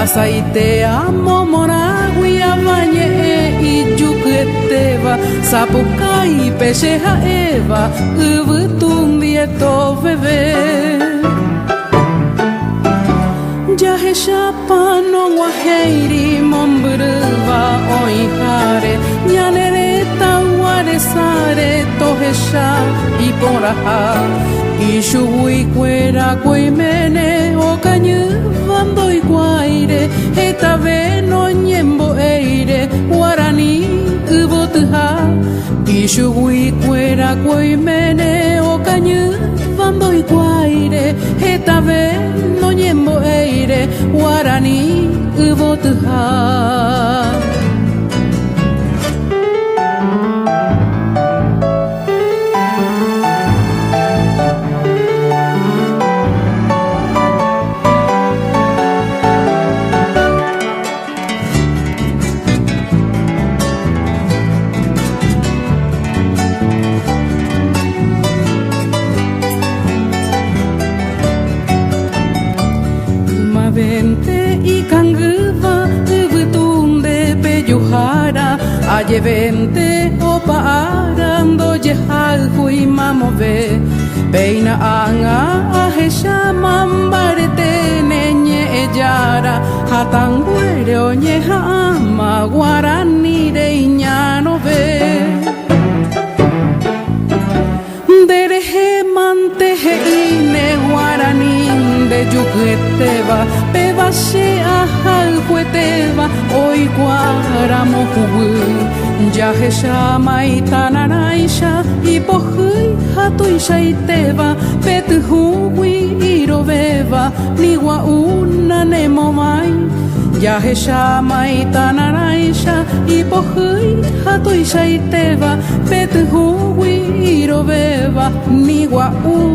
Aceite amo moragui avañe y yuqueteva Sapucay pecheja eva Ubutun dieto bebé Yahe shapa no guajeiri Mombrva oihare Yanereta guaresare Tojesha y poraja Ishuwi cuera cuimene o cañuvando y guaire eta veno ñembo eire guarani ubotuja Ishuwi cuera cuimene o cañuvando y guaire eta veno ñembo eire guarani ubotuja y canguva ubutunde peyuhara ayevente opa arando yehal hui mamove peina anga ajesha mambarete neñe ellara hatanguere oñeja ama guarani de iñano ve dereje manteje ine guarani de yuqueteva pebashe ahal hueteva oi guaramo hubu yahe shama itanaraisha y pohui hatuisha iteva petuhui iroveva niwa una nemomai yahe shama itanaraisha y pohui hatuisha iteva petuhui iroveva niwa una